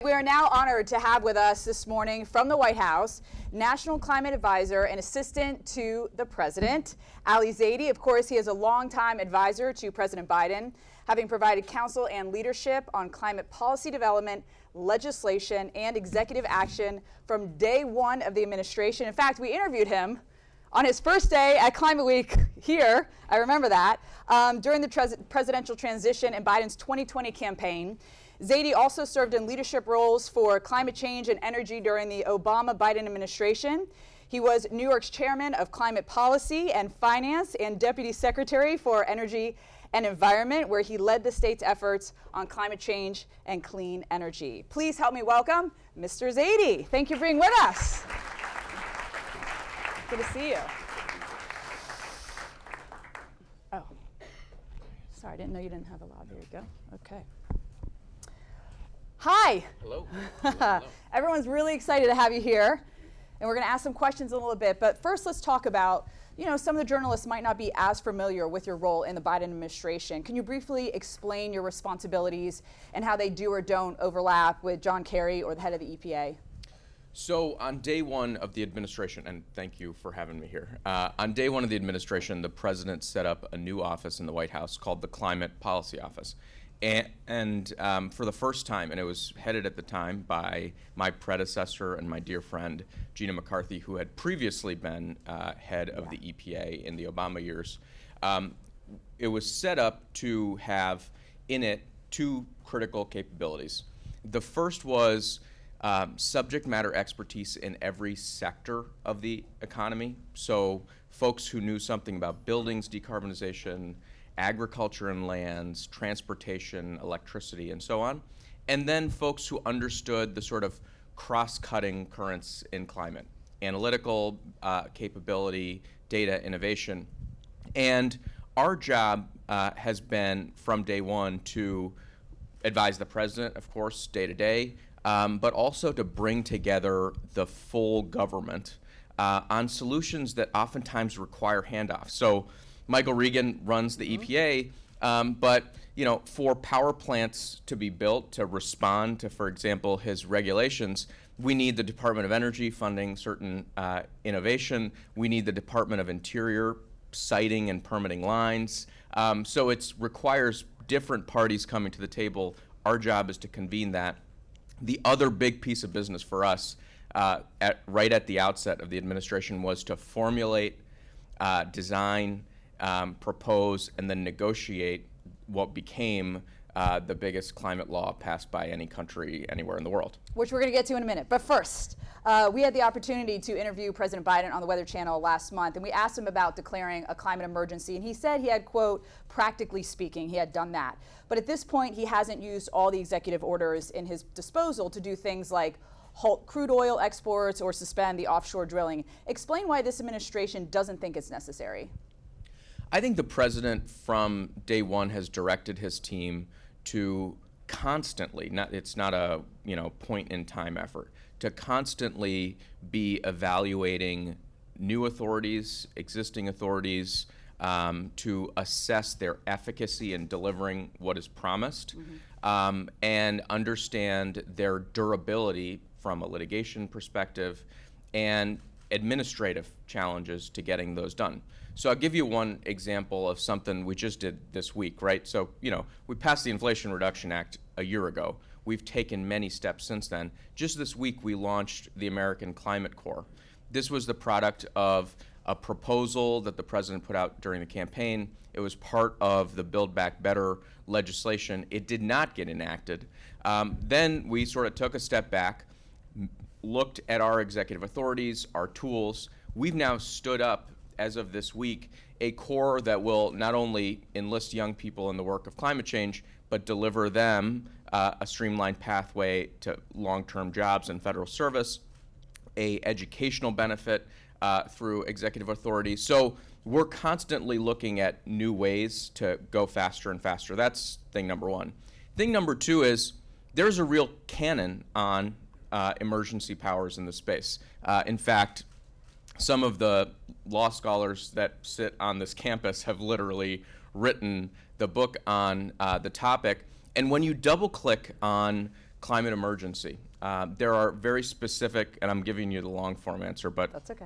We are now honored to have with us this morning from the White House, National Climate Advisor and Assistant to the President, Ali Zaidi. Of course, he is a longtime advisor to President Biden, having provided counsel and leadership on climate policy development, legislation, and executive action from day one of the administration. In fact, we interviewed him on his first day at Climate Week here, I remember that, during the presidential transition in Biden's 2020 campaign. Zaidi also served in leadership roles for climate change and energy during the Obama-Biden administration. He was New York's chairman of climate policy and finance and deputy secretary for energy and environment, where he led the state's efforts on climate change and clean energy. Please help me welcome Mr. Zaidi. Thank you for being with us. Good to see you. Oh, sorry, I didn't know you didn't have a lob. There you go. Okay. Hi. Hello. Hello. Everyone's really excited to have you here, and we're going to ask some questions in a little bit. But first, let's talk about, some of the journalists might not be as familiar with your role in the Biden administration. Can you briefly explain your responsibilities and how they do or don't overlap with John Kerry or the head of the EPA? So on day one of the administration, and thank you for having me here, on day one of the administration, the president set up a new office in the White House called the Climate Policy Office. And for the first time, and it was headed at the time by my predecessor and my dear friend, Gina McCarthy, who had previously been head of the EPA in the Obama years. It was set up to have in it two critical capabilities. The first was subject matter expertise in every sector of the economy. So folks who knew something about buildings, decarbonization, agriculture and lands, transportation, electricity, and so on. And then folks who understood the sort of cross-cutting currents in climate, analytical capability, data innovation. And our job has been from day one to advise the president, of course, day to day, but also to bring together the full government on solutions that oftentimes require handoffs. So Michael Regan runs the EPA, but for power plants to be built to respond to, for example, his regulations, we need the Department of Energy funding certain innovation. We need the Department of Interior siting and permitting lines. So it requires different parties coming to the table. Our job is to convene that. The other big piece of business for us right at the outset of the administration was to formulate, design, propose, and then negotiate what became the biggest climate law passed by any country anywhere in the world. Which we're going to get to in a minute. But first, we had the opportunity to interview President Biden on the Weather Channel last month, and we asked him about declaring a climate emergency, and he said he had, quote, practically speaking, he had done that. But at this point, he hasn't used all the executive orders in his disposal to do things like halt crude oil exports or suspend the offshore drilling. Explain why this administration doesn't think it's necessary. I think the president from day one has directed his team to constantly, it's not a point in time effort, to constantly be evaluating new authorities, existing authorities, to assess their efficacy in delivering what is promised, and understand their durability from a litigation perspective and administrative challenges to getting those done. So I'll give you one example of something we just did this week, right? So, we passed the Inflation Reduction Act a year ago. We've taken many steps since then. Just this week, we launched the American Climate Corps. This was the product of a proposal that the president put out during the campaign. It was part of the Build Back Better legislation. It did not get enacted. Then we sort of took a step back, looked at our executive authorities, our tools. We've now stood up, as of this week, a corps that will not only enlist young people in the work of climate change, but deliver them a streamlined pathway to long-term jobs and federal service, a educational benefit through executive authority. So we're constantly looking at new ways to go faster and faster. That's thing number one. Thing number two is there's a real canon on emergency powers in this space. In fact, some of the law scholars that sit on this campus have literally written the book on the topic. And when you double click on climate emergency. There are very specific, and I'm giving you the long form answer, but That's okay.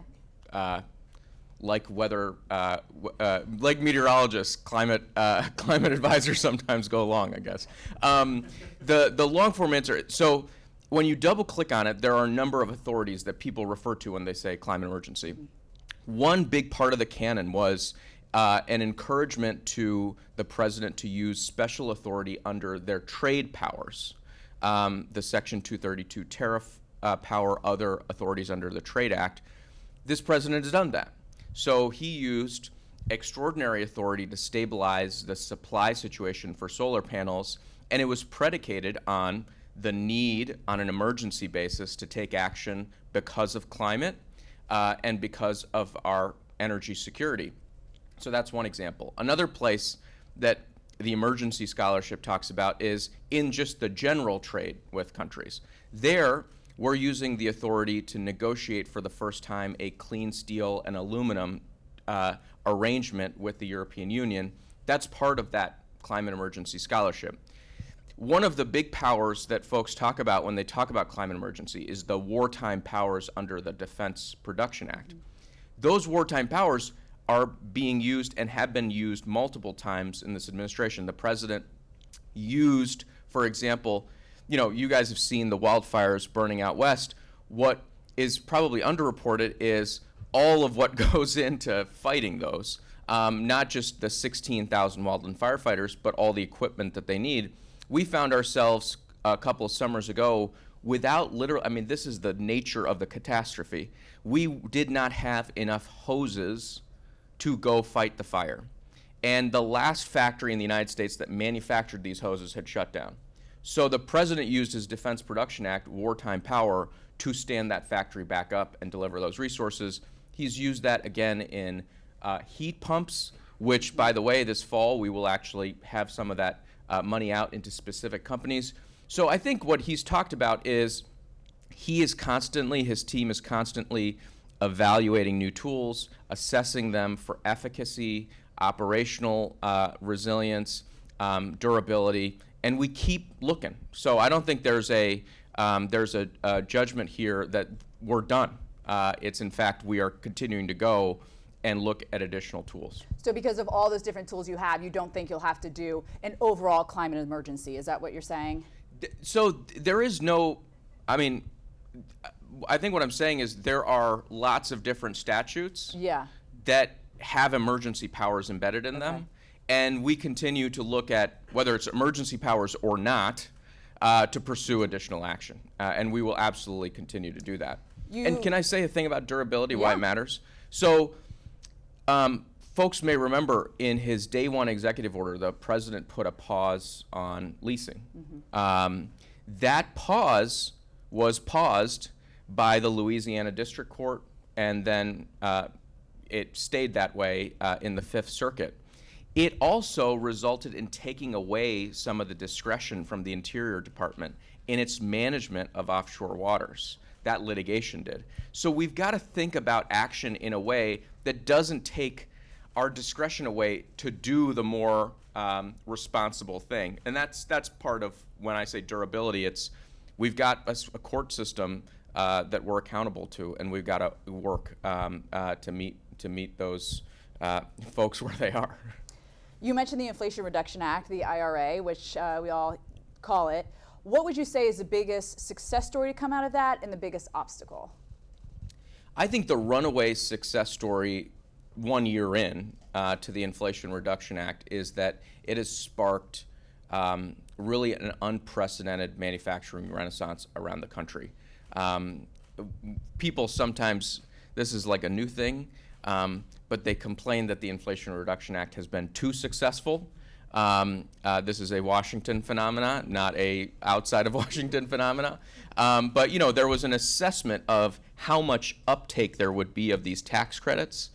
like like meteorologists, climate advisors sometimes go long, I guess. The long form answer. So when you double click on it, there are a number of authorities that people refer to when they say climate emergency. One big part of the canon was an encouragement to the president to use special authority under their trade powers, the Section 232 tariff power, other authorities under the Trade Act. This president has done that. So he used extraordinary authority to stabilize the supply situation for solar panels, and it was predicated on the need on an emergency basis to take action because of climate and because of our energy security. So that's one example. Another place that the emergency scholarship talks about is in just the general trade with countries. There, we're using the authority to negotiate for the first time a clean steel and aluminum arrangement with the European Union. That's part of that climate emergency scholarship. One of the big powers that folks talk about when they talk about climate emergency is the wartime powers under the Defense Production Act. Those wartime powers are being used and have been used multiple times in this administration. The president used, for example, you guys have seen the wildfires burning out west. What is probably underreported is all of what goes into fighting those, not just the 16,000 wildland firefighters, but all the equipment that they need. We found ourselves a couple of summers ago without this is the nature of the catastrophe. We did not have enough hoses to go fight the fire. And the last factory in the United States that manufactured these hoses had shut down. So the president used his Defense Production Act wartime power to stand that factory back up and deliver those resources. He's used that again in heat pumps, which, by the way, this fall we will actually have some of that money out into specific companies. So I think what he's talked about is his team is constantly evaluating new tools, assessing them for efficacy, operational resilience, durability, and we keep looking. So I don't think there's a judgment here that we're done. It's in fact we are continuing to go and look at additional tools. So because of all those different tools you have, you don't think you'll have to do an overall climate emergency. Is that what you're saying? So there is no, I think what I'm saying is there are lots of different statutes that have emergency powers embedded in them. And we continue to look at whether it's emergency powers or not to pursue additional action. And we will absolutely continue to do that. And can I say a thing about durability, why it matters? So folks may remember in his day one executive order, the president put a pause on leasing. That pause was paused by the Louisiana District Court, and then it stayed that way in the Fifth Circuit. It also resulted in taking away some of the discretion from the Interior Department in its management of offshore waters. That litigation did. So we've got to think about action in a way that doesn't take our discretion away to do the more responsible thing. And that's part of when I say durability. It's we've got a court system that we're accountable to, and we've got to work to meet those folks where they are. You mentioned the Inflation Reduction Act, the IRA, which we all call it. What would you say is the biggest success story to come out of that and the biggest obstacle? I think the runaway success story 1 year in to the Inflation Reduction Act is that it has sparked really an unprecedented manufacturing renaissance around the country. People sometimes, this is like a new thing, but they complain that the Inflation Reduction Act has been too successful. This is a Washington phenomena, not a outside of Washington phenomena. But there was an assessment of how much uptake there would be of these tax credits.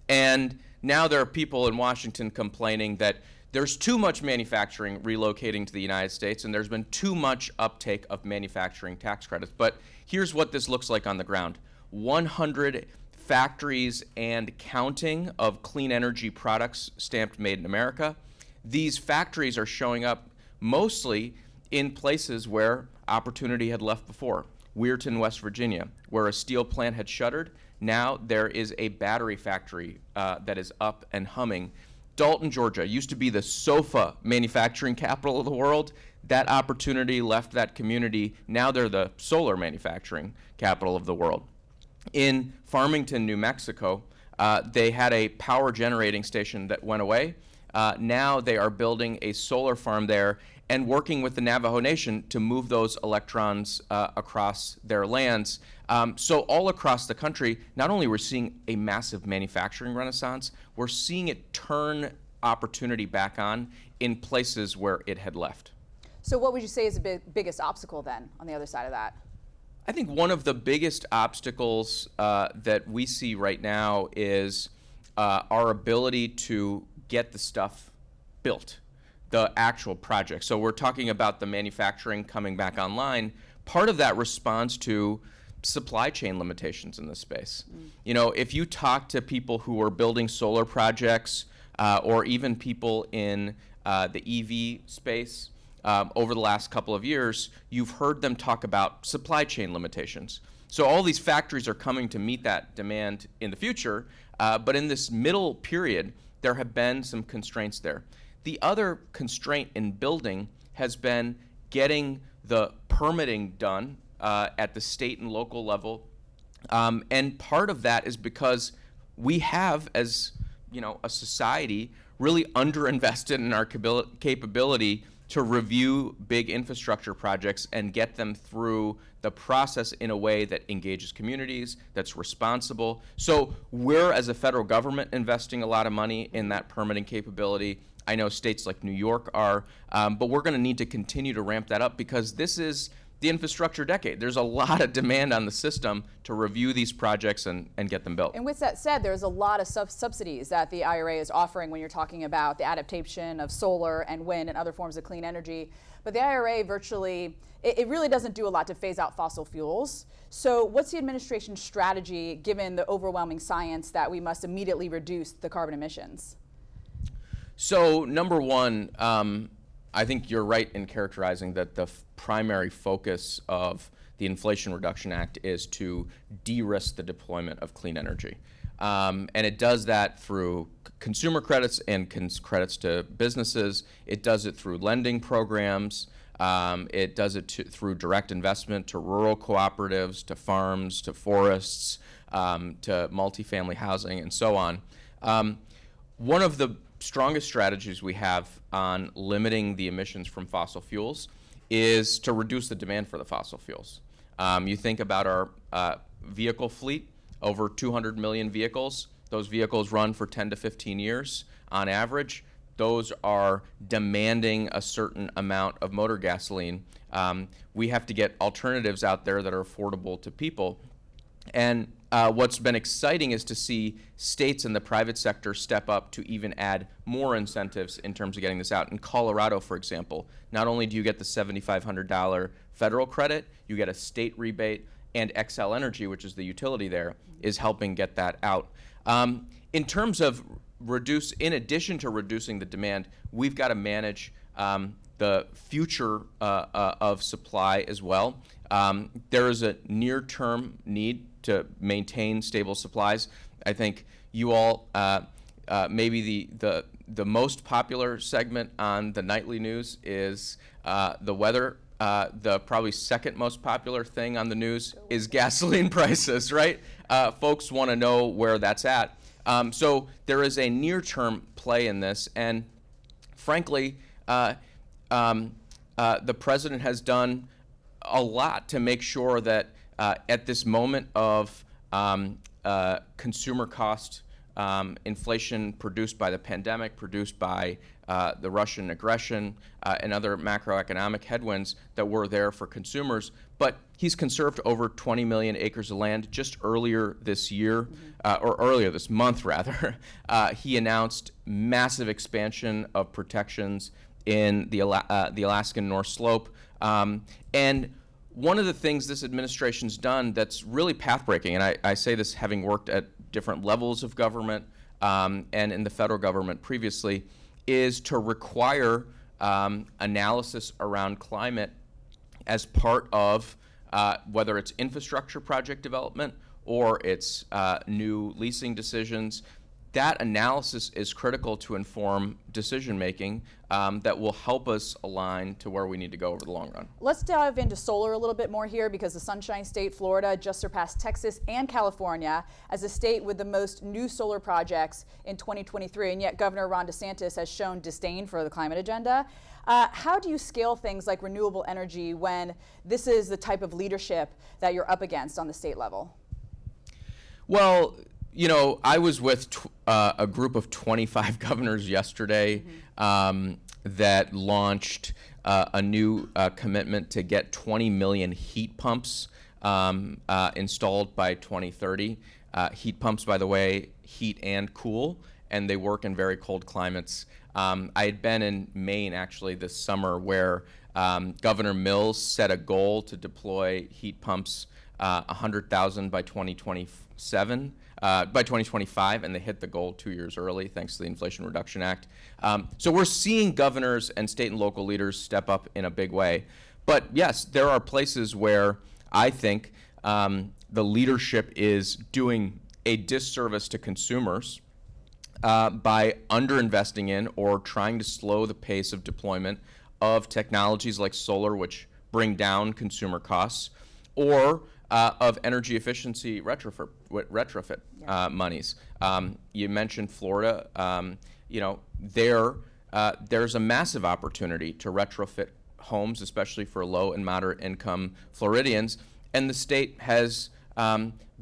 And now there are people in Washington complaining that there's too much manufacturing relocating to the United States, and there's been too much uptake of manufacturing tax credits. But here's what this looks like on the ground. 100 factories and counting of clean energy products stamped Made in America. These factories are showing up mostly in places where opportunity had left before. Weirton, West Virginia, where a steel plant had shuttered, now there is a battery factory that is up and humming. Dalton, Georgia, used to be the sofa manufacturing capital of the world. That opportunity left that community. Now they're the solar manufacturing capital of the world. In Farmington, New Mexico, they had a power generating station that went away. Now they are building a solar farm there and working with the Navajo Nation to move those electrons across their lands. So all across the country, not only we're seeing a massive manufacturing renaissance, we're seeing it turn opportunity back on in places where it had left. So what would you say is the biggest obstacle then on the other side of that? I think one of the biggest obstacles that we see right now is our ability to get the stuff built, the actual project. So we're talking about the manufacturing coming back online. Part of that responds to supply chain limitations in this space. You know, if you talk to people who are building solar projects or even people in the EV space, over the last couple of years, you've heard them talk about supply chain limitations. So all these factories are coming to meet that demand in the future, but in this middle period, there have been some constraints there. The other constraint in building has been getting the permitting done at the state and local level, and part of that is because we have, as you know, a society, really underinvested in our capability to review big infrastructure projects and get them through the process in a way that engages communities, that's responsible. So we're, as a federal government, investing a lot of money in that permitting capability. I know states like New York are, but we're gonna need to continue to ramp that up because this is the infrastructure decade. There's a lot of demand on the system to review these projects and get them built. And with that said, there's a lot of subsidies that the IRA is offering when you're talking about the adaptation of solar and wind and other forms of clean energy. But the IRA virtually, it really doesn't do a lot to phase out fossil fuels. So what's the administration's strategy given the overwhelming science that we must immediately reduce the carbon emissions? So number one, I think you're right in characterizing that the primary focus of the Inflation Reduction Act is to de-risk the deployment of clean energy. And it does that through consumer credits and credits to businesses. It does it through lending programs. It does it through direct investment to rural cooperatives, to farms, to forests, to multifamily housing, and so on. One of the strongest strategies we have on limiting the emissions from fossil fuels is to reduce the demand for the fossil fuels. You think about our vehicle fleet, over 200 million vehicles. Those vehicles run for 10 to 15 years on average. Those are demanding a certain amount of motor gasoline. We have to get alternatives out there that are affordable to people. And what's been exciting is to see states and the private sector step up to even add more incentives in terms of getting this out. In Colorado, for example, not only do you get the $7,500 federal credit, you get a state rebate, and Xcel Energy, which is the utility there, is helping get that out. In terms of in addition to reducing the demand, we've got to manage the future of supply as well. There is a near-term need to maintain stable supplies. I think you all, maybe the most popular segment on the nightly news is the weather. The probably second most popular thing on the news is gasoline prices, right? Folks want to know where that's at. So there is a near-term play in this, and frankly, the president has done a lot to make sure that at this moment of consumer cost inflation produced by the pandemic, produced by the Russian aggression and other macroeconomic headwinds, that were there for consumers. But he's conserved over 20 million acres of land. Just earlier this year, or earlier this month rather, he announced massive expansion of protections in the Alaskan North Slope. And one of the things this administration's done that's really path-breaking, and I say this having worked at different levels of government and in the federal government previously, is to require analysis around climate as part of whether it's infrastructure project development or it's new leasing decisions. That analysis is critical to inform decision making that will help us align to where we need to go over the long run. Let's dive into solar a little bit more here, because the Sunshine State, Florida, just surpassed Texas and California as a state with the most new solar projects in 2023, and yet Governor Ron DeSantis has shown disdain for the climate agenda. How do you scale things like renewable energy when this is the type of leadership that you're up against on the state level? Well, you know, I was with a group of 25 governors yesterday that launched a new commitment to get 20 million heat pumps installed by 2030. Heat pumps, by the way, heat and cool, and they work in very cold climates. I had been in Maine, actually, this summer, where Governor Mills set a goal to deploy heat pumps 100,000 by 2027. By 2025, and they hit the goal 2 years early thanks to the Inflation Reduction Act. So we're seeing governors and state and local leaders step up in a big way. But yes, there are places where I think the leadership is doing a disservice to consumers by underinvesting in or trying to slow the pace of deployment of technologies like solar, which bring down consumer costs, or of energy efficiency retrofit monies. You mentioned Florida. You know, there's a massive opportunity to retrofit homes, especially for low and moderate income Floridians, and the state has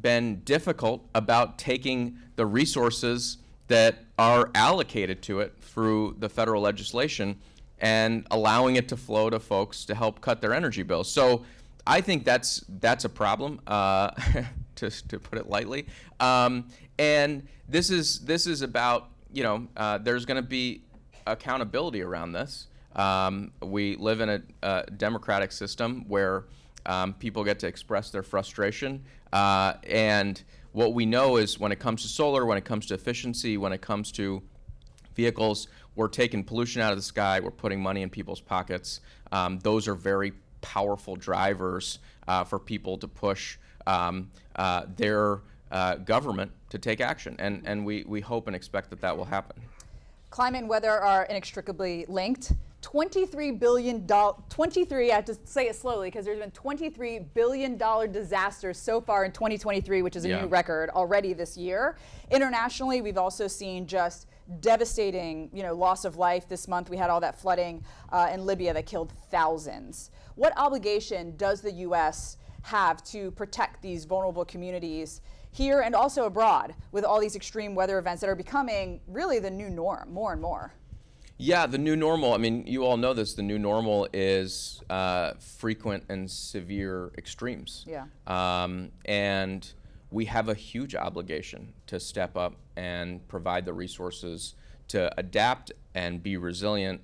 been difficult about taking the resources that are allocated to it through the federal legislation and allowing it to flow to folks to help cut their energy bills. So I think that's a problem, to put it lightly. And this is about, you know, there's going to be accountability around this. We live in a democratic system where people get to express their frustration. And what we know is when it comes to solar, when it comes to efficiency, when it comes to vehicles, we're taking pollution out of the sky, we're putting money in people's pockets. Those are very powerful drivers for people to push their government to take action, and we hope and expect that that will happen. Climate and weather are inextricably linked. $23 billion, I have to say it slowly because there's been $23 billion disasters so far in 2023, which is a new record already this year. Internationally, we've also seen just devastating, loss of life. This month we had all that flooding in Libya that killed thousands. What obligation does the U.S. have to protect these vulnerable communities here and also abroad with all these extreme weather events that are becoming really the new norm more and more? Yeah, the new normal, I mean, you all know this, the new normal is frequent and severe extremes. Yeah. And we have a huge obligation to step up and provide the resources to adapt and be resilient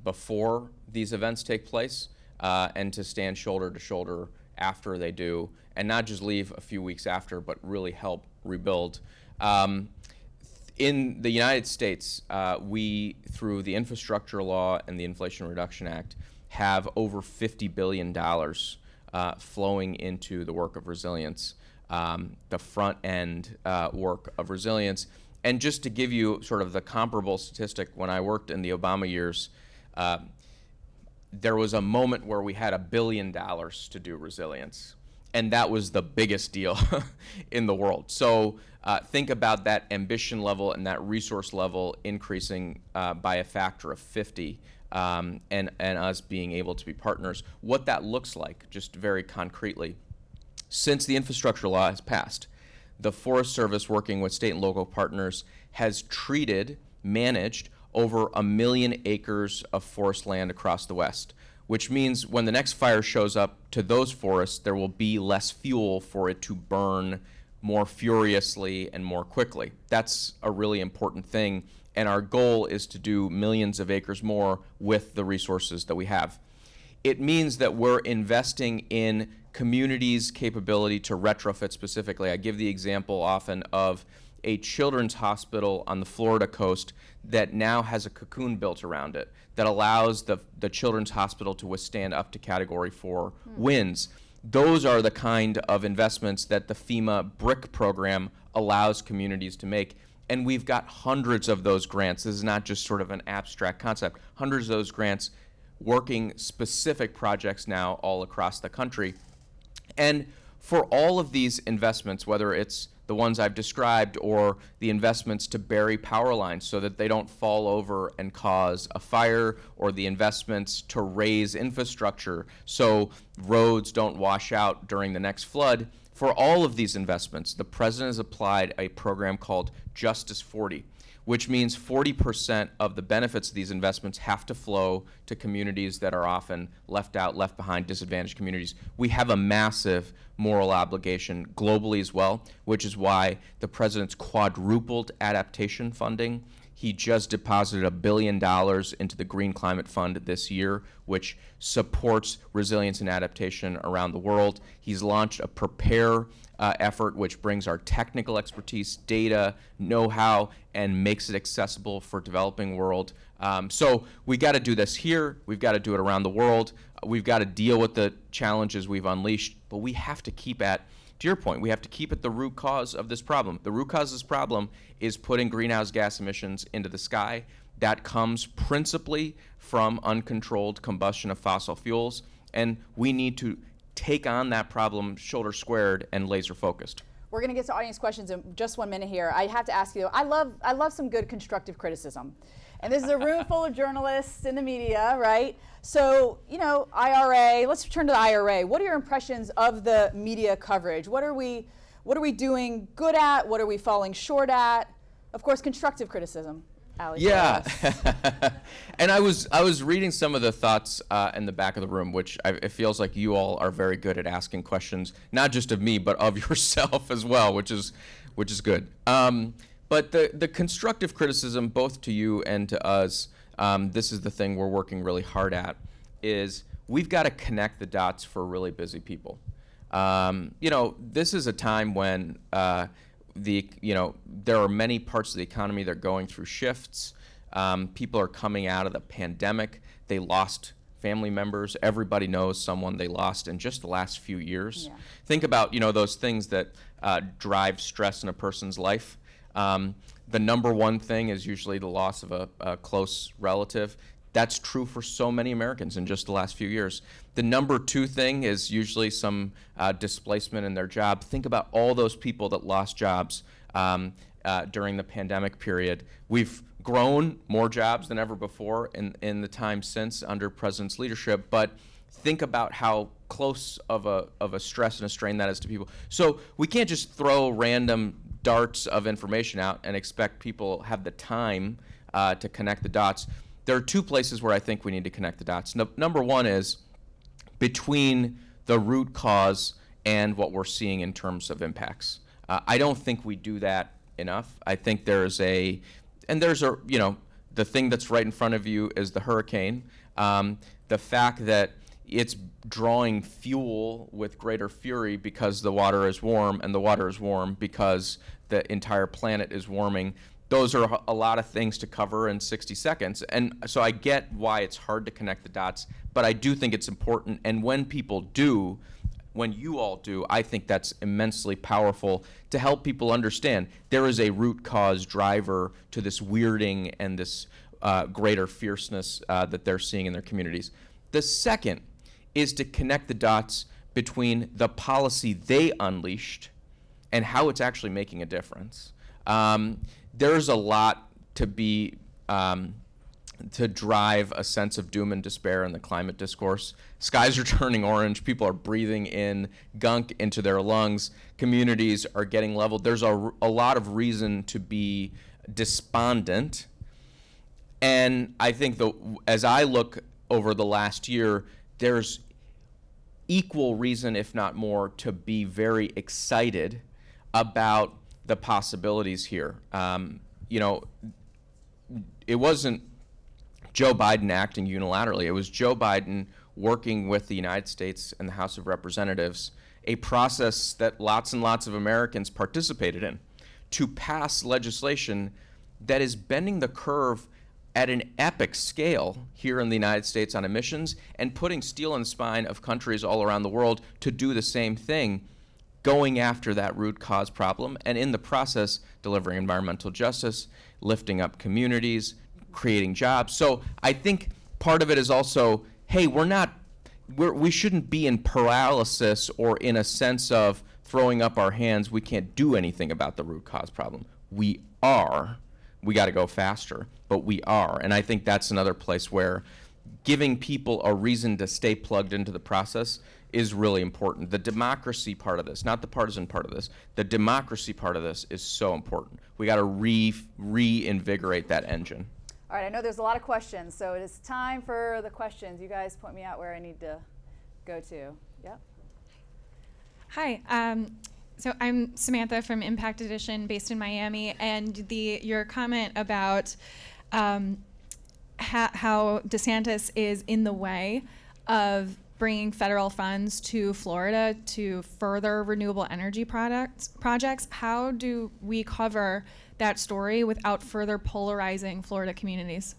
before these events take place, and to stand shoulder to shoulder after they do, and not just leave a few weeks after, but really help rebuild. In the United States, we, through the infrastructure law and the Inflation Reduction Act, have over $50 billion flowing into the work of resilience, the front end work of resilience. And just to give you sort of the comparable statistic, when I worked in the Obama years, there was a moment where we had $1 billion to do resilience. And that was the biggest deal in the world. So think about that ambition level and that resource level increasing by a factor of 50, and us being able to be partners. What that looks like, just very concretely. Since the infrastructure law has passed, the Forest Service, working with state and local partners, has managed over 1 million acres of forest land across the West, which means when the next fire shows up to those forests, there will be less fuel for it to burn more furiously and more quickly. That's a really important thing, and our goal is to do millions of acres more with the resources that we have. It means that we're investing in communities' capability to retrofit specifically. I give the example often of a children's hospital on the Florida coast that now has a cocoon built around it that allows the children's hospital to withstand up to Category 4 winds. Those are the kind of investments that the FEMA BRIC program allows communities to make. And we've got hundreds of those grants. This is not just sort of an abstract concept. Hundreds of those grants working specific projects now all across the country. And for all of these investments, whether it's the ones I've described or the investments to bury power lines so that they don't fall over and cause a fire, or the investments to raise infrastructure so roads don't wash out during the next flood, for all of these investments, the president has applied a program called Justice 40, which means 40% of the benefits of these investments have to flow to communities that are often left out, left behind, disadvantaged communities. We have a massive moral obligation globally as well, which is why the president's quadrupled adaptation funding. He just deposited $1 billion into the Green Climate Fund this year, which supports resilience and adaptation around the world. He's launched a Prepare effort, which brings our technical expertise, data, know-how, and makes it accessible for developing world. So we got to do this here. We've got to do it around the world. We've got to deal with the challenges we've unleashed, but we have to keep at, to your point, we have to keep at the root cause of this problem. The root cause of this problem is putting greenhouse gas emissions into the sky. That comes principally from uncontrolled combustion of fossil fuels, and we need to take on that problem shoulder squared and laser focused. We're going to get to audience questions in just 1 minute here. I have to ask you, I love some good constructive criticism. And this is a room full of journalists in the media, right? So, you know, IRA, let's turn to the IRA. What are your impressions of the media coverage? What are we doing good at? What are we falling short at? Of course, constructive criticism. Ali, yeah, and I was reading some of the thoughts in the back of the room, which it feels like you all are very good at asking questions, not just of me, but of yourself as well, which is good. But the constructive criticism, both to you and to us, this is the thing we're working really hard at, is we've got to connect the dots for really busy people. You know, this is a time when there are many parts of the economy that are going through shifts. People are coming out of the pandemic. They lost family members. Everybody knows someone they lost in just the last few years. Yeah. Think about, you know, those things that drive stress in a person's life. The number one thing is usually the loss of a close relative. That's true for so many Americans in just the last few years. The number two thing is usually some displacement in their job. Think about all those people that lost jobs during the pandemic period. We've grown more jobs than ever before in the time since under President's leadership, but think about how close of a stress and a strain that is to people. So we can't just throw random darts of information out and expect people have the time to connect the dots. There are two places where I think we need to connect the dots. Number one is between the root cause and what we're seeing in terms of impacts. I don't think we do that enough. I think the thing that's right in front of you is the hurricane. The fact that it's drawing fuel with greater fury because the water is warm, and the water is warm because the entire planet is warming. Those are a lot of things to cover in 60 seconds. And so I get why it's hard to connect the dots, but I do think it's important. And when people do, when you all do, I think that's immensely powerful to help people understand there is a root cause driver to this weirding and this greater fierceness that they're seeing in their communities. The second is to connect the dots between the policy they unleashed and how it's actually making a difference. There's a lot to drive a sense of doom and despair in the climate discourse. Skies are turning orange. People are breathing in gunk into their lungs. Communities are getting leveled. There's a lot of reason to be despondent. And I think as I look over the last year, there's equal reason, if not more, to be very excited about the possibilities here. It wasn't Joe Biden acting unilaterally. It was Joe Biden working with the United States and the House of Representatives, a process that lots and lots of Americans participated in, to pass legislation that is bending the curve at an epic scale here in the United States on emissions and putting steel in the spine of countries all around the world to do the same thing, going after that root cause problem, and in the process delivering environmental justice, lifting up communities, creating jobs. So I think part of it is also, hey, we shouldn't be in paralysis or in a sense of throwing up our hands. We can't do anything about the root cause problem. We are. We got to go faster, but we are. And I think that's another place where giving people a reason to stay plugged into the process is really important. The democracy part of this, not the partisan part of this, the democracy part of this is so important. We got to reinvigorate that engine. All right, I know there's a lot of questions, so it is time for the questions. You guys point me out where I need to go to. Yep. Hi, so I'm Samantha from Impact Edition based in Miami, and your comment about how DeSantis is in the way of bringing federal funds to Florida to further renewable energy projects. How do we cover that story without further polarizing Florida communities?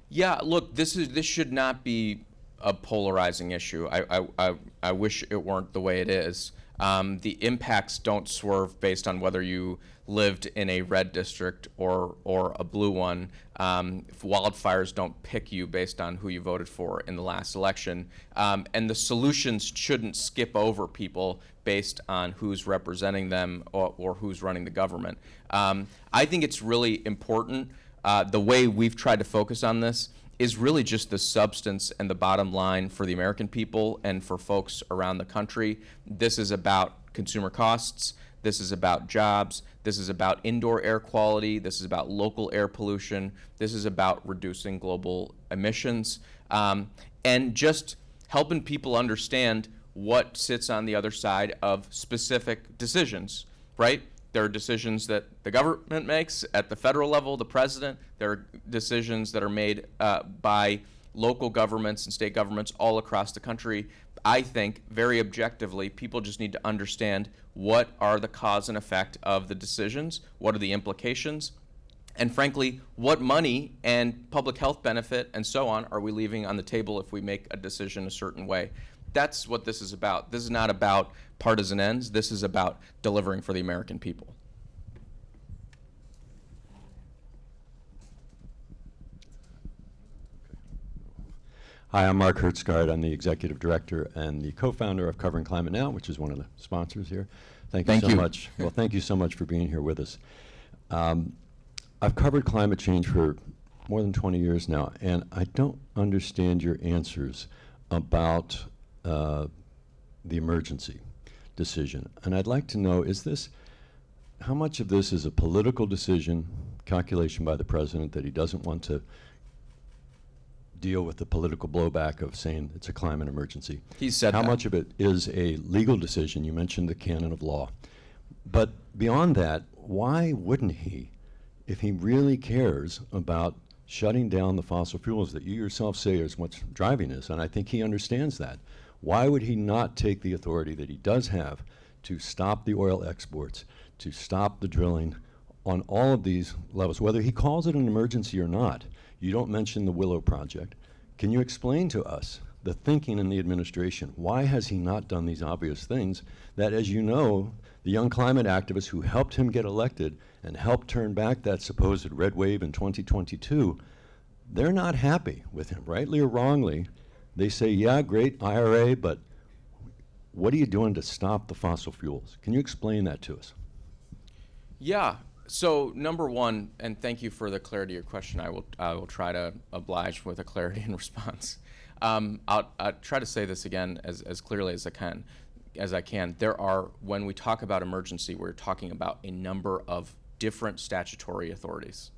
Yeah, look, this should not be a polarizing issue. I wish it weren't the way it is. The impacts don't swerve based on whether you lived in a red district or a blue one. Wildfires don't pick you based on who you voted for in the last election. And the solutions shouldn't skip over people based on who's representing them or who's running the government. I think it's really important. The way we've tried to focus on this is really just the substance and the bottom line for the American people and for folks around the country. This is about consumer costs. This is about jobs. This is about indoor air quality. This is about local air pollution. This is about reducing global emissions, and just helping people understand what sits on the other side of specific decisions, right? There are decisions that the government makes at the federal level, the president. There are decisions that are made by local governments and state governments all across the country. I think very objectively, people just need to understand what are the cause and effect of the decisions, what are the implications, and frankly, what money and public health benefit and so on are we leaving on the table if we make a decision a certain way. That's what this is about. This is not about partisan ends. This is about delivering for the American people. Hi, I'm Mark Hertzgaard. I'm the executive director and the co-founder of Covering Climate Now, which is one of the sponsors here. Thank you so much. Well, thank you so much for being here with us. I've covered climate change for more than 20 years now, and I don't understand your answers about the emergency decision. And I'd like to know, how much of this is a political decision, calculation by the president that he doesn't want to deal with the political blowback of saying it's a climate emergency? He said How that. much of it is a legal decision? You mentioned the canon of law. But beyond that, why wouldn't he, if he really cares about shutting down the fossil fuels that you yourself say is what's driving this, and I think he understands that, why would he not take the authority that he does have to stop the oil exports, to stop the drilling on all of these levels, whether he calls it an emergency or not? You don't mention the Willow Project. Can you explain to us the thinking in the administration? Why has he not done these obvious things that, as you know, the young climate activists who helped him get elected and helped turn back that supposed red wave in 2022, they're not happy with him, rightly or wrongly. They say, yeah, great IRA, but what are you doing to stop the fossil fuels? Can you explain that to us? Yeah. So number one, and thank you for the clarity of your question. I will try to oblige with a clarity in response. I'll try to say this again as clearly as I can. There are, when we talk about emergency, we're talking about a number of different statutory authorities,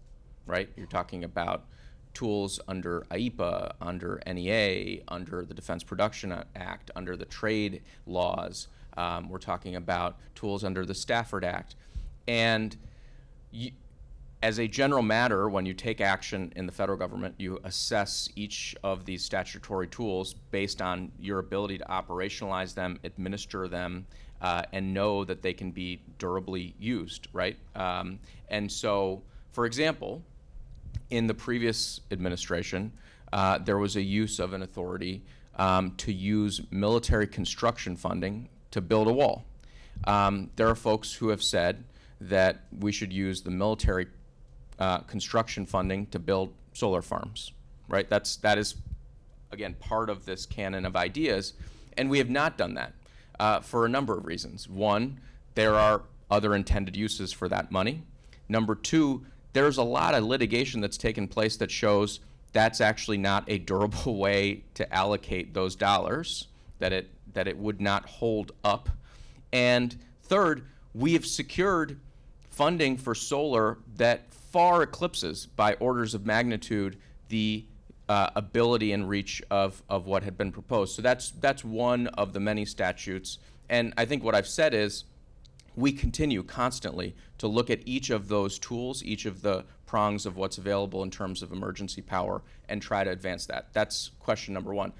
right? You're talking about tools under IEPA, under NEA, under the Defense Production Act, under the trade laws. We're talking about tools under the Stafford Act. And As a general matter, when you take action in the federal government, you assess each of these statutory tools based on your ability to operationalize them, administer them, and know that they can be durably used, right? And so, for example, in the previous administration, there was a use of an authority to use military construction funding to build a wall. There are folks who have said that we should use the military construction funding to build solar farms, right? That is, again, part of this canon of ideas, and we have not done that for a number of reasons. One, there are other intended uses for that money. Number two, there's a lot of litigation that's taken place that shows that's actually not a durable way to allocate those dollars, that it would not hold up. And third, we have secured funding for solar that far eclipses by orders of magnitude the ability and reach of what had been proposed. So that's one of the many statutes. And I think what I've said is we continue constantly to look at each of those tools, each of the prongs of what's available in terms of emergency power, and try to advance that. That's question number one.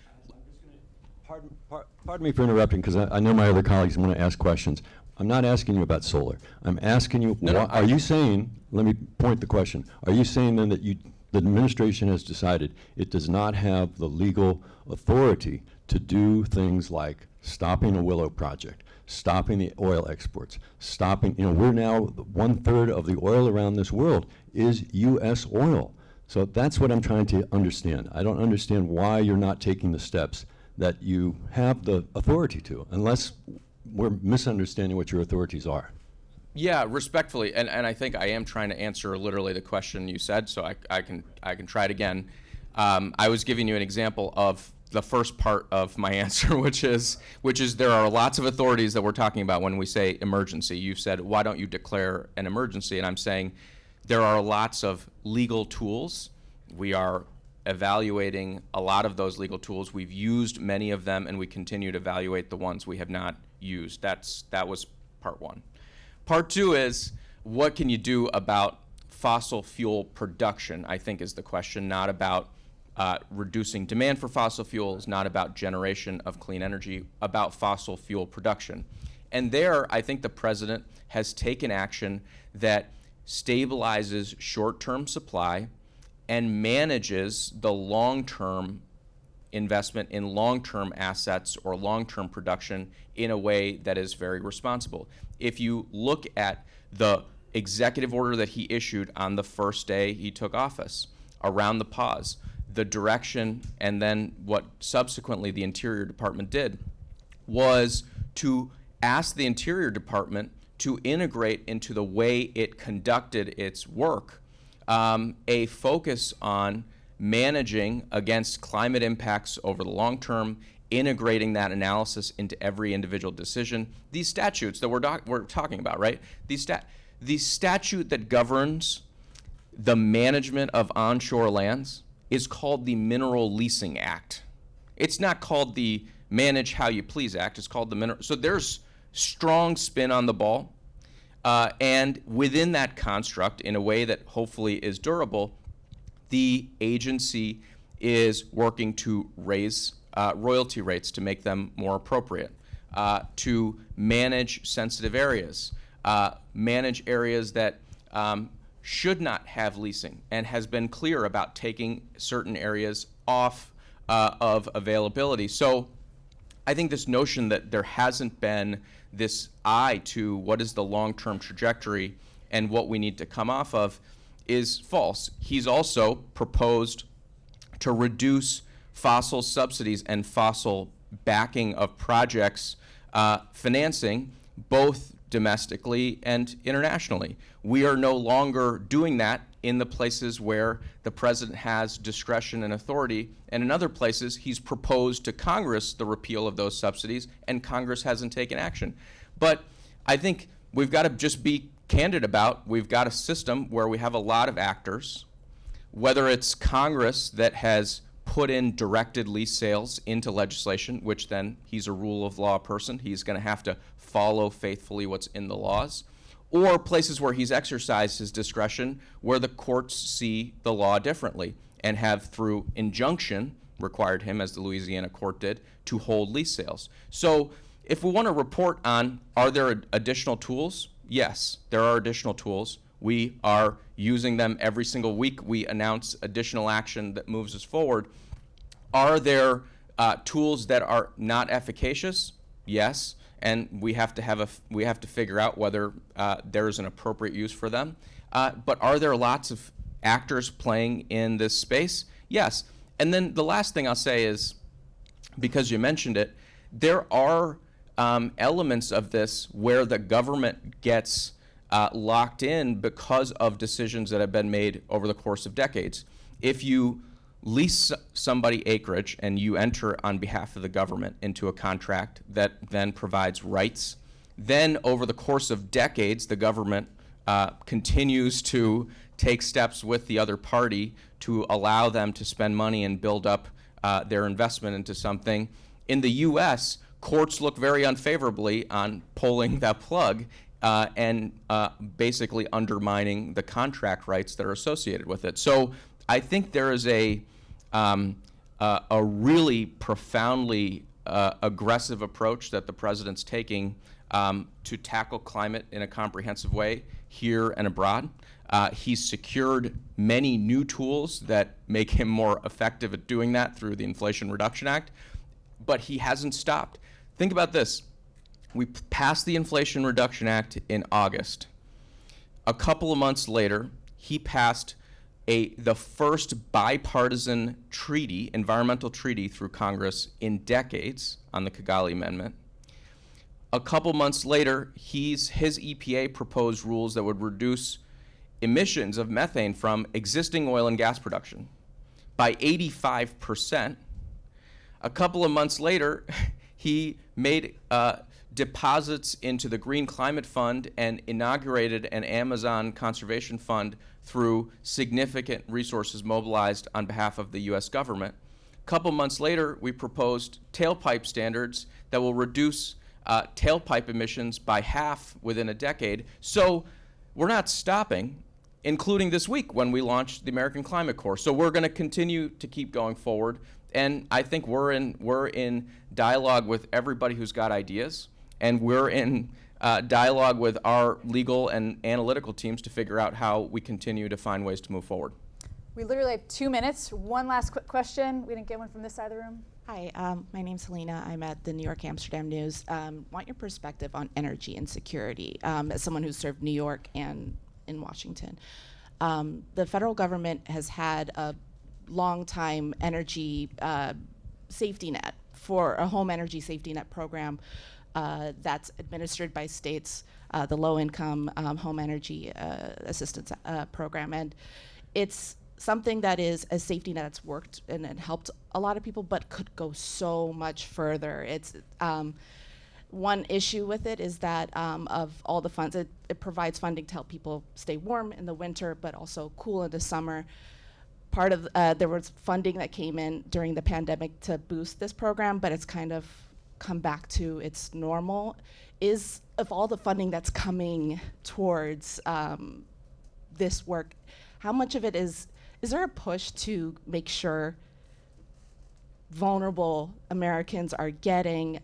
Pardon me for interrupting, because I know my other colleagues want to ask questions. I'm not asking you about solar. I'm asking you, are you saying, let me point the question, are you saying then that the administration has decided it does not have the legal authority to do things like stopping a Willow project, stopping the oil exports, stopping, we're now 1/3 of the oil around this world is U.S. oil. So that's what I'm trying to understand. I don't understand why you're not taking the steps that you have the authority to, unless we're misunderstanding what your authorities are. Yeah, respectfully, and I think I am trying to answer literally the question you said, so I can try it again. I was giving you an example of the first part of my answer, which is there are lots of authorities that we're talking about when we say emergency. You've said, why don't you declare an emergency? And I'm saying there are lots of legal tools. We are evaluating a lot of those legal tools. We've used many of them, and we continue to evaluate the ones we have not used. That was part one. Part two is, what can you do about fossil fuel production, I think is the question, not about reducing demand for fossil fuels, not about generation of clean energy, about fossil fuel production. And there, I think the president has taken action that stabilizes short-term supply and manages the long-term investment in long-term assets or long-term production in a way that is very responsible. If you look at the executive order that he issued on the first day he took office, around the pause, the direction, and then what subsequently the Interior Department did was to ask the Interior Department to integrate into the way it conducted its work a focus on managing against climate impacts over the long term, integrating that analysis into every individual decision. These statutes that we're talking about, right? The statute that governs the management of onshore lands is called the Mineral Leasing Act. It's not called the Manage How You Please Act. It's called the Mineral. So there's strong spin on the ball. And within that construct, in a way that hopefully is durable, the agency is working to raise royalty rates to make them more appropriate, to manage sensitive areas, manage areas that should not have leasing, and has been clear about taking certain areas off of availability. So I think this notion that there hasn't been this eye to what is the long-term trajectory and what we need to come off of is false. He's also proposed to reduce fossil subsidies and fossil backing of projects financing, both domestically and internationally. We are no longer doing that in the places where the president has discretion and authority, and in other places he's proposed to Congress the repeal of those subsidies, and Congress hasn't taken action. But I think we've got to just be candid about, we've got a system where we have a lot of actors, whether it's Congress that has put in directed lease sales into legislation, which then he's a rule of law person, he's going to have to follow faithfully what's in the laws, or places where he's exercised his discretion where the courts see the law differently and have, through injunction, required him, as the Louisiana court did, to hold lease sales. So if we want to report on, are there additional tools? Yes, there are additional tools. We are using them every single week. We announce additional action that moves us forward. Are there tools that are not efficacious? Yes, and we have to figure out whether there is an appropriate use for them. But are there lots of actors playing in this space? Yes. And then the last thing I'll say is, because you mentioned it, there are elements of this where the government gets locked in because of decisions that have been made over the course of decades. If you lease somebody acreage and you enter on behalf of the government into a contract that then provides rights, then over the course of decades, the government continues to take steps with the other party to allow them to spend money and build up their investment into something. In the U.S., courts look very unfavorably on pulling that plug and basically undermining the contract rights that are associated with it. So I think there is a really profoundly aggressive approach that the president's taking to tackle climate in a comprehensive way here and abroad. He's secured many new tools that make him more effective at doing that through the Inflation Reduction Act, but he hasn't stopped. Think about this. We passed the Inflation Reduction Act in August. A couple of months later, he passed the first bipartisan treaty, environmental treaty, through Congress in decades on the Kigali Amendment. A couple months later, his EPA proposed rules that would reduce emissions of methane from existing oil and gas production by 85%. A couple of months later, he made deposits into the Green Climate Fund and inaugurated an Amazon Conservation Fund through significant resources mobilized on behalf of the U.S. government. A couple months later, we proposed tailpipe standards that will reduce tailpipe emissions by half within a decade. So we're not stopping, including this week when we launched the American Climate Corps. So we're going to continue to keep going forward. And I think we're in dialogue with everybody who's got ideas, and we're in dialogue with our legal and analytical teams to figure out how we continue to find ways to move forward. We literally have 2 minutes. One last quick question. We didn't get one from this side of the room. Hi, my name's Helena. I'm at the New York Amsterdam News. Want your perspective on energy and security as someone who's served New York and in Washington. The federal government has had a long-time energy safety net for a home energy safety net program that's administered by states, the low-income home energy assistance program. And it's something that is a safety net that's worked and helped a lot of people, but could go so much further. It's one issue with it is that of all the funds, it provides funding to help people stay warm in the winter, but also cool in the summer. Part of there was funding that came in during the pandemic to boost this program, but it's kind of come back to its normal. Is of all the funding that's coming towards this work, how much of it is there a push to make sure vulnerable Americans are getting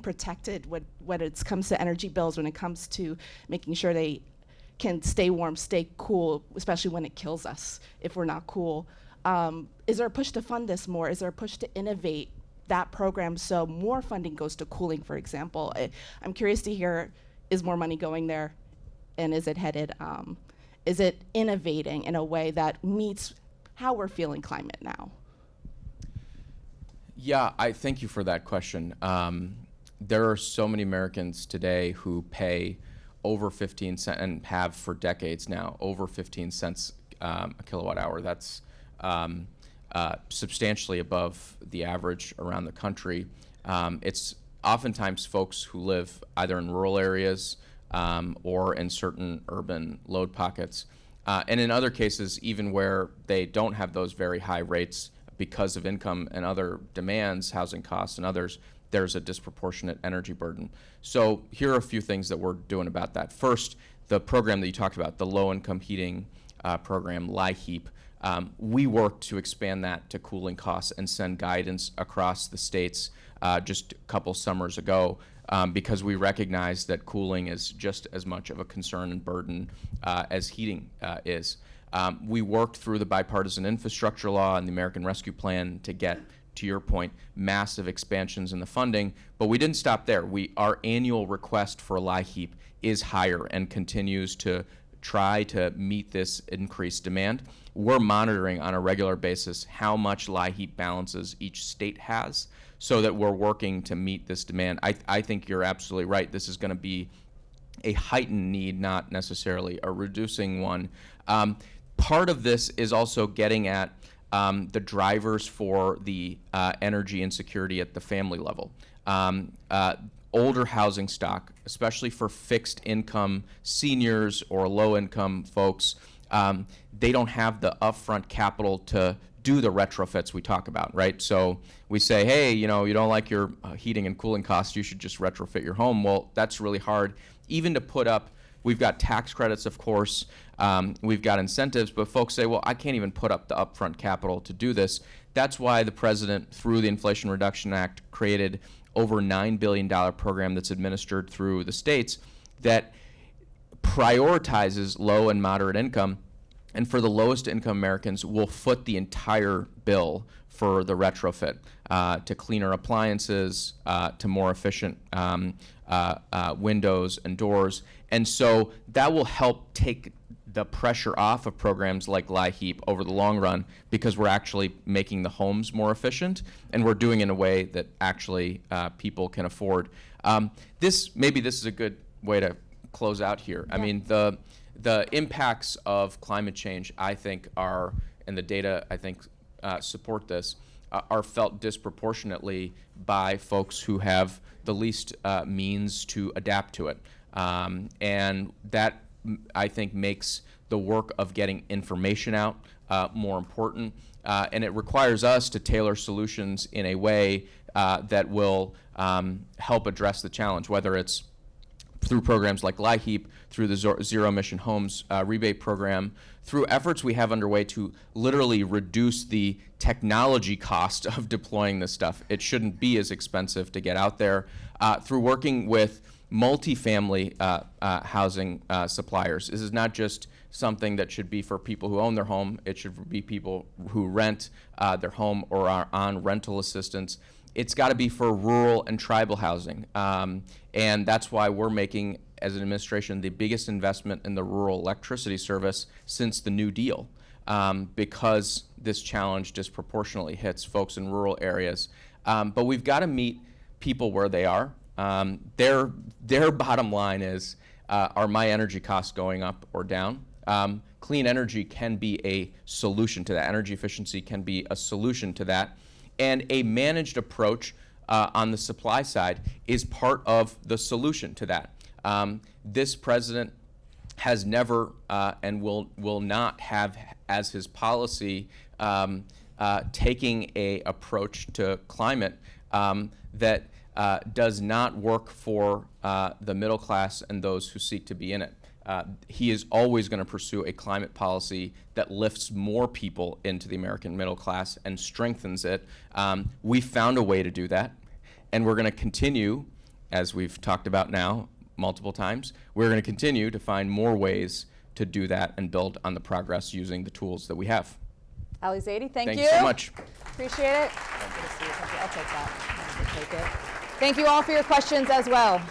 protected when it comes to energy bills, when it comes to making sure they can stay warm, stay cool, especially when it kills us if we're not cool? Is there a push to fund this more? Is there a push to innovate that program so more funding goes to cooling, for example? I'm curious to hear, is more money going there, and is it headed, is it innovating in a way that meets how we're feeling climate now? Yeah, I thank you for that question. There are so many Americans today who pay over 15 cents, and have for decades now, over 15 cents a kilowatt hour. That's substantially above the average around the country. It's oftentimes folks who live either in rural areas or in certain urban load pockets. And in other cases, even where they don't have those very high rates because of income and other demands, housing costs and others, there's a disproportionate energy burden. So here are a few things that we're doing about that. First, the program that you talked about, the low-income heating program, LIHEAP, we worked to expand that to cooling costs and send guidance across the states just a couple summers ago because we recognize that cooling is just as much of a concern and burden as heating is. We worked through the bipartisan infrastructure law and the American Rescue Plan to get, to your point, massive expansions in the funding, but we didn't stop there. Our annual request for LIHEAP is higher and continues to try to meet this increased demand. We're monitoring on a regular basis how much LIHEAP balances each state has so that we're working to meet this demand. I think you're absolutely right. This is going to be a heightened need, not necessarily a reducing one. Part of this is also getting at the drivers for the energy insecurity at the family level. Older housing stock, especially for fixed income seniors or low income folks, they don't have the upfront capital to do the retrofits we talk about, right? So we say, hey, you don't like your heating and cooling costs, you should just retrofit your home. Well, that's really hard. Even to put up, we've got tax credits, of course, we've got incentives, but folks say, well, I can't even put up the upfront capital to do this. That's why the president, through the Inflation Reduction Act, created over $9 billion program that's administered through the states that prioritizes low and moderate income, and for the lowest income Americans will foot the entire bill for the retrofit to cleaner appliances, to more efficient windows and doors. And so that will help take the pressure off of programs like LIHEAP over the long run because we're actually making the homes more efficient and we're doing it in a way that actually people can afford. Maybe this is a good way to close out here. Yeah. I mean, the impacts of climate change, I think, and the data, I think, support this, are felt disproportionately by folks who have the least means to adapt to it. And that, I think, makes the work of getting information out more important. And it requires us to tailor solutions in a way that will help address the challenge, whether it's through programs like LIHEAP, through the Zero Emission Homes rebate program, through efforts we have underway to literally reduce the technology cost of deploying this stuff. It shouldn't be as expensive to get out there. Through working with multifamily housing suppliers. This is not just something that should be for people who own their home. It should be people who rent their home or are on rental assistance. It's got to be for rural and tribal housing. And that's why we're making, as an administration, the biggest investment in the rural electricity service since the New Deal, because this challenge disproportionately hits folks in rural areas. But we've got to meet people where they are. Their bottom line is, are my energy costs going up or down? Clean energy can be a solution to that. Energy efficiency can be a solution to that. And a managed approach on the supply side is part of the solution to that. This president has never and will not have as his policy taking a approach to climate that does not work for the middle class and those who seek to be in it. He is always going to pursue a climate policy that lifts more people into the American middle class and strengthens it. We found a way to do that, and we're going to continue, as we've talked about now multiple times, we're going to continue to find more ways to do that and build on the progress using the tools that we have. Ali Zaidi, thank you. Thank you so much. Appreciate it. I'll take that. I'll take it. Thank you all for your questions as well.